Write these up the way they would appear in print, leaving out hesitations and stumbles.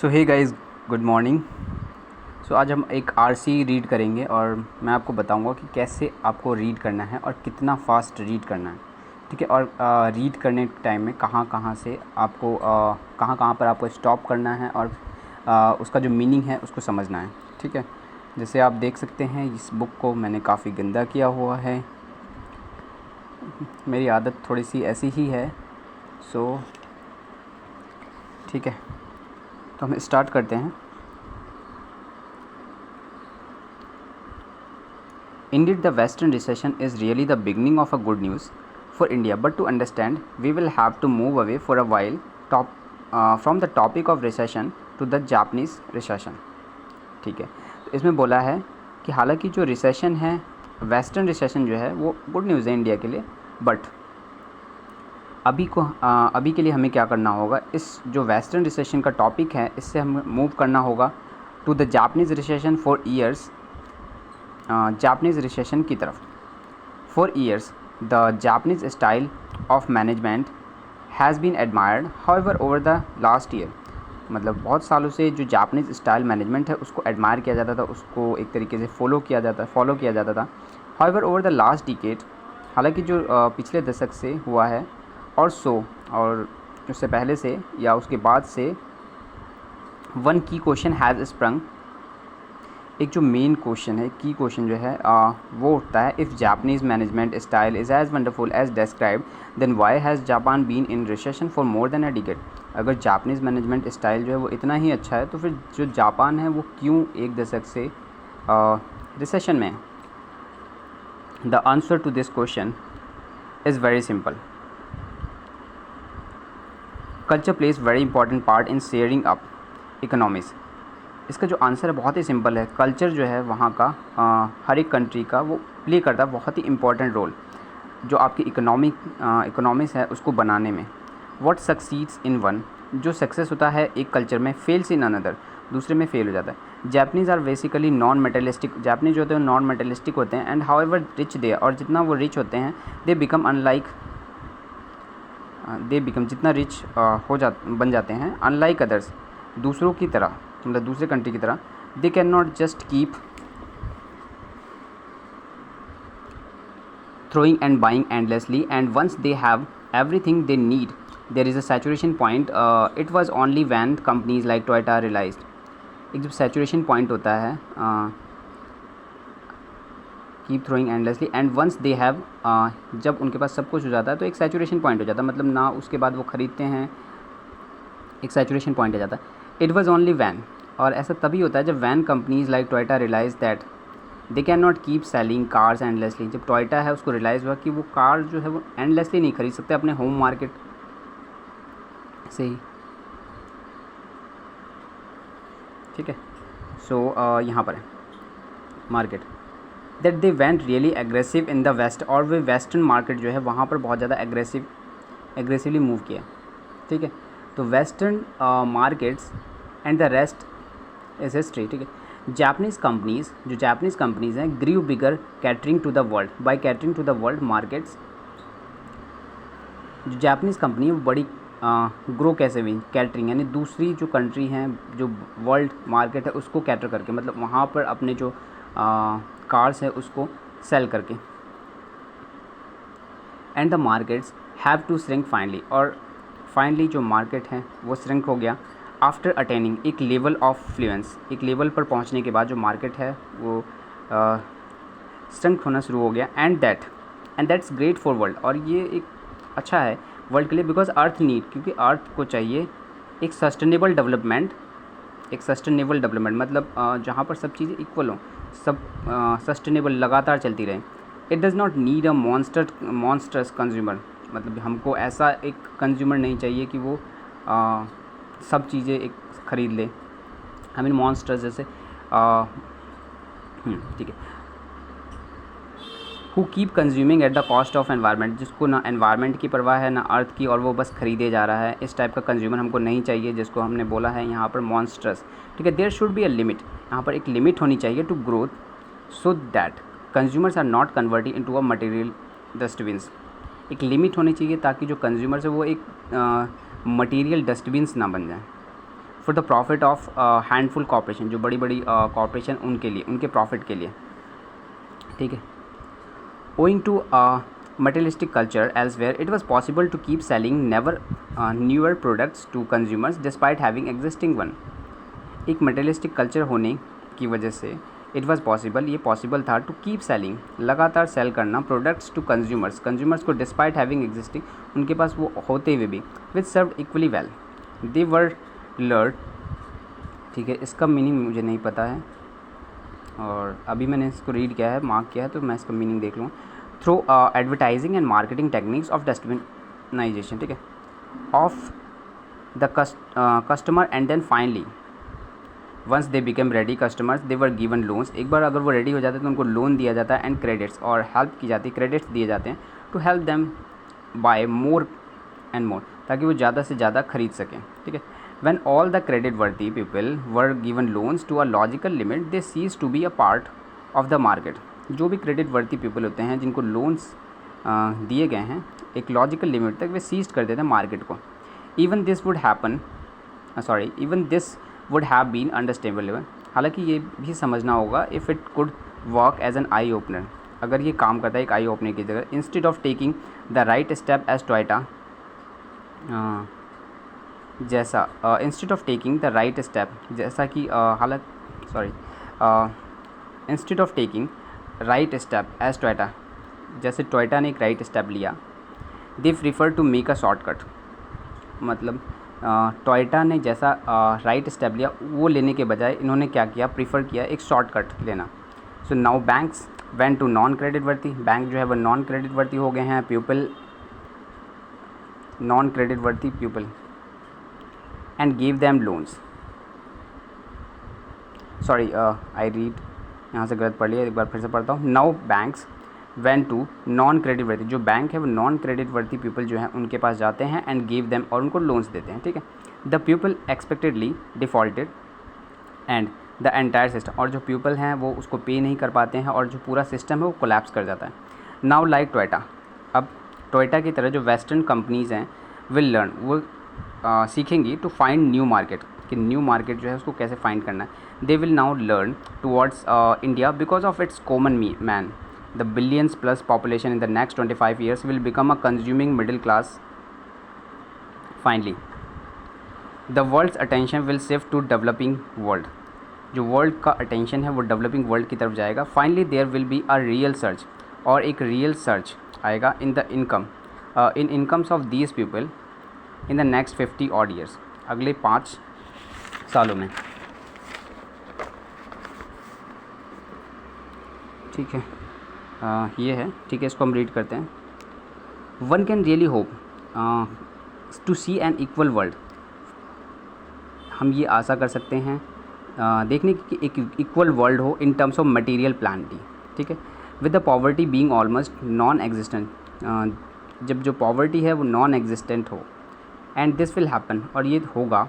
सो hey guys, good morning. सो आज हम एक आरसी रीड करेंगे और मैं आपको बताऊंगा कि कैसे आपको रीड करना है और कितना फास्ट रीड करना है। ठीक है। और रीड करने के टाइम में कहाँ कहाँ से आपको कहाँ कहाँ पर आपको स्टॉप करना है और उसका जो मीनिंग है उसको समझना है। ठीक है। जैसे आप देख सकते हैं इस बुक को मैंने काफ़ी गंदा किया हुआ है। मेरी आदत थोड़ी सी ऐसी ही है। सो ठीक है, तो हम स्टार्ट करते हैं। Indeed, the Western recession is really the beginning of a good news for India. But to understand, we will have to move away for a while from the topic of recession to the Japanese recession. ठीक है। तो इसमें बोला है कि हालांकि जो recession है, वेस्टर्न रिसेशन जो है वो गुड न्यूज़ है इंडिया के लिए, बट अभी के लिए हमें क्या करना होगा, इस जो वेस्टर्न रिसेशन का टॉपिक है इससे हमें मूव करना होगा to the Japanese recession for years, Japanese recession की तरफ। For years the Japanese style of management has been admired, however over the last year, मतलब बहुत सालों से जो जापानीज़ स्टाइल मैनेजमेंट है उसको एडमायर किया जाता था, उसको एक तरीके से फॉलो किया जाता था। However over the last decade, हालांकि जो पिछले दशक से हुआ है और उससे पहले से या उसके बाद से, वन की क्वेश्चन हैज़ स्प्रंग, एक जो मेन क्वेश्चन है, की क्वेश्चन जो है वो उठता है, if Japanese management style is as wonderful as described then why has Japan been in recession for more than a decade. अगर जापानीज़ मैनेजमेंट स्टाइल जो है वो इतना ही अच्छा है तो फिर जो जापान है वो क्यों एक दशक से रिसेशन में है। The answer to this question is very simple. Culture plays very important part in sharing up economies. इसका जो आंसर है बहुत ही सिंपल है। कल्चर जो है वहाँ का हर एक कंट्री का वो प्ले करता है बहुत ही इम्पॉर्टेंट रोल जो आपकी इकोनॉमिक्स है उसको बनाने में। व्हाट सक्सीड्स इन वन, जो सक्सेस होता है एक कल्चर में, फेल्स इन अनदर, दूसरे में फेल हो जाता है। Japanese are basically non materialistic, Japanese जो होते हैं नॉन मेटेलिस्टिक होते हैं, एंड हाउएवर रिच दे, और जितना वो रिच होते हैं दे बिकम जितना रिच बन जाते हैं, अनलाइक अदर्स, दूसरों की तरह, मतलब दूसरे कंट्री की तरह, they can not just keep throwing and buying endlessly, and once they have everything they need there is a saturation point. It was only when companies like Toyota realized, एक जब saturation point होता है, keep throwing endlessly and once they have, जब उनके पास सब कुछ हो जाता है तो एक saturation point हो जाता है, मतलब ना उसके बाद वो ख़रीदते हैं, एक saturation point आ जाता है। It was only when, और ऐसा तभी होता है जब when companies like Toyota realized that they can not keep selling cars endlessly, जब टोयोटा है उसको रियलाइज़ हुआ कि वो कार जो है वो एंडलेसली नहीं खरीद सकते अपने होम मार्केट से ही। ठीक है। सो यहाँ पर है market, that they went really aggressive in the West, और वे वेस्टर्न मार्केट जो है वहाँ पर बहुत ज़्यादा एग्रेसिवली मूव किया। ठीक है। तो western markets and the rest is history. ठीक है। जापानीज़ कंपनीज़ हैं grew bigger catering to the world, by catering to the world markets. जो जापानीज़ कंपनी है वो बड़ी ग्रो कैसे हुई, कैटरिंग यानी दूसरी जो कंट्री हैं, जो वर्ल्ड मार्केट है उसको कैटर करके, मतलब वहाँ पर अपने जो कार्स है उसको सेल करके। And the markets have to shrink finally, और फाइनली जो मार्केट है वो श्रिंक हो गया आफ्टर अटेनिंग एक लेवल ऑफ फ्लुएंस, एक लेवल पर पहुंचने के बाद जो मार्केट है वो स्ट्रेंथ होना शुरू हो गया। And that's great for world, और ये एक अच्छा है वर्ल्ड के लिए, बिकॉज अर्थ नीड, क्योंकि अर्थ को चाहिए एक सस्टेनेबल डेवलपमेंट, मतलब जहाँ पर सब चीज़ें इक्वल हों, सब सस्टेनेबल लगातार चलती रहें। It does not need a monsters consumer, मतलब हमको ऐसा एक कंज्यूमर नहीं चाहिए कि वो सब चीज़ें एक ख़रीद ले, आई मीन मॉन्स्टर्स जैसे, ठीक है, who keep consuming at the cost of environment, जिसको ना एनवायरनमेंट की परवाह है ना अर्थ की, और वो बस खरीदे जा रहा है। इस टाइप का कंज्यूमर हमको नहीं चाहिए, जिसको हमने बोला है यहाँ पर मॉन्स्टर्स। ठीक है। There should be a limit, यहाँ पर एक लिमिट होनी चाहिए to growth, so that consumers are not converted into a material dustbins. एक लिमिट होनी चाहिए ताकि जो कंज्यूमर्स है वो एक मटेरियल डस्टबिन्स ना बन जाए। For the profit of handful corporation, जो बड़ी बड़ी कॉर्पोरेशन उनके लिए, उनके प्रॉफिट के लिए, ठीक है। Owing to materialistic culture elsewhere, it was possible to keep selling newer products to consumers despite having existing one. एक materialistic culture होने की वजह से it was possible, ये possible था to keep selling, लगातार सेल करना products to consumers को despite having existing, उनके पास वो होते हुए भी, which served equally well. They were lured, ठीक है, इसका मीनिंग मुझे नहीं पता है और अभी मैंने इसको रीड किया है, मार्क किया है, तो मैं इसका मीनिंग देख लूँ। Through advertising and marketing techniques of dustbinisation, ठीक है, of the customer and then finally once they become ready customers they were given loans. एक बार अगर वो रेडी हो जाते हैं तो उनको लोन दिया जाता है एंड क्रेडिट्स, और हेल्प की जाती है, क्रेडिट्स दिए जाते हैं to help them buy more and more, ताकि वो ज़्यादा से ज़्यादा खरीद सकें, ठीक है। When all the credit-worthy people were given loans to a logical limit, they ceased to be a part of the market. जो भी credit worthy people होते हैं जिनको loans दिए गए हैं एक लॉजिकल लिमिट तक, वे सीज कर देते हैं मार्केट को। Even this would have been understandable. हालांकि ये भी समझना होगा if it could work as an eye opener, अगर ये काम करता है एक आई ओपनर की जगह। Instead of taking the right step as Toyota, जैसा instead of taking the right step, जैसा कि instead of taking right step as Toyota, जैसे टोयोटा ने एक राइट स्टेप लिया, they prefer to make a shortcut, मतलब टोयोटा ने जैसा राइट स्टेप लिया वो लेने के बजाय इन्होंने क्या किया, प्रीफर किया एक शॉर्टकट लेना। So now banks went to non credit worthy, bank जो है वो नॉन क्रेडिट वर्ती हो गए हैं, people non credit worthy people and gave them loans. Sorry, I read, यहाँ से गलत पढ़ लिया, एक बार फिर से पढ़ता हूँ। Now banks went to non credit worthy, जो बैंक है वो नॉन क्रेडिट वर्दी पीपल जो है उनके पास जाते हैं and gave them, और उनको लोन्स देते हैं, ठीक है। The people expectedly defaulted and the entire system, और जो पीपल हैं वो उसको पे नहीं कर पाते हैं और जो पूरा सिस्टम है वो कोलैप्स कर जाता है। Now like टोयोटा, अब टोयोटा की तरह जो वेस्टर्न कंपनीज़ हैं will learn, वो सीखेंगी टू फाइंड न्यू मार्केट, कि न्यू मार्केट जो है उसको कैसे फाइंड करना है। They will now learn towards India because of its common man, the billions plus population in the next 25 years will become a consuming middle class. Finally the world's attention will shift to developing world, जो world का attention है वो developing world की तरफ जाएगा। Finally there will be a real search, और एक real search आएगा in the incomes of these people in the next 50 odd years, अगले 5 सालों में, ठीक है। ये है, ठीक है, इसको हम रीड करते हैं। One can really hope to see an equal world, हम ये आशा कर सकते हैं देखने की एक इक्वल वर्ल्ड हो in terms of material plenty, ठीक है। With the poverty being almost non existent, जब जो पॉवर्टी है वो नॉन एग्जिस्टेंट हो, एंड दिस विल हैपन, और ये होगा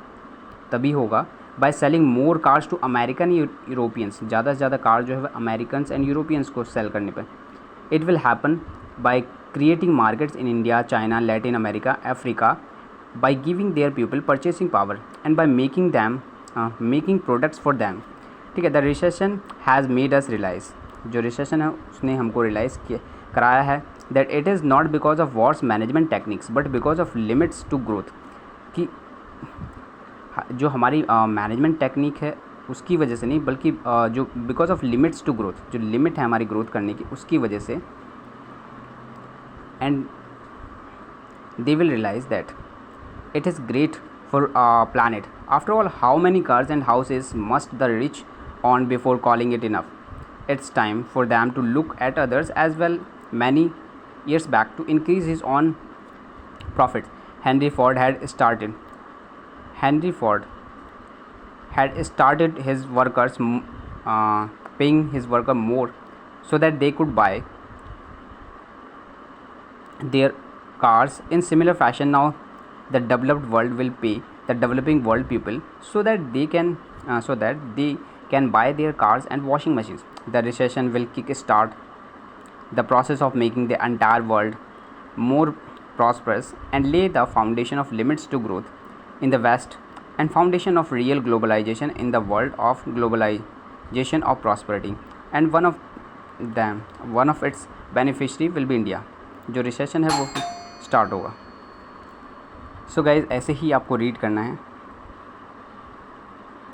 तभी होगा by selling more cars to American Europeans, ज़्यादा से ज़्यादा कार जो है अमेरिकन्स एंड यूरोपियंस को सेल करने पर। It will happen by creating markets in India, China, Latin America, Africa, by giving there people purchasing power and by making products for them, ठीक है। The recession has made us realise, जो recession है उसने हमको realise कराया है that it is not because of wars management techniques but because of limits to growth, कि जो हमारी मैनेजमेंट टेक्निक है उसकी वजह से नहीं, बल्कि जो because of limits to growth, जो लिमिट है हमारी ग्रोथ करने की उसकी वजह से। And they will realise that it is great for planet. After all, how many cars and houses must the rich own before calling it enough? It's time for them to look at others as well. Many years back, to increase his own profits, Henry Ford had started his workers paying his worker more so that they could buy their cars. In similar fashion, now the developed world will pay the developing world people so that they can buy their cars and washing machines. The recession will kick-start the process of making the entire world more prosperous and lay the foundation of limits to growth. In the West, and foundation of real globalisation in the world of globalisation of prosperity and one of its beneficiary will be India. जो recession है वो start होगा। So guys ऐसे ही आपको read करना है।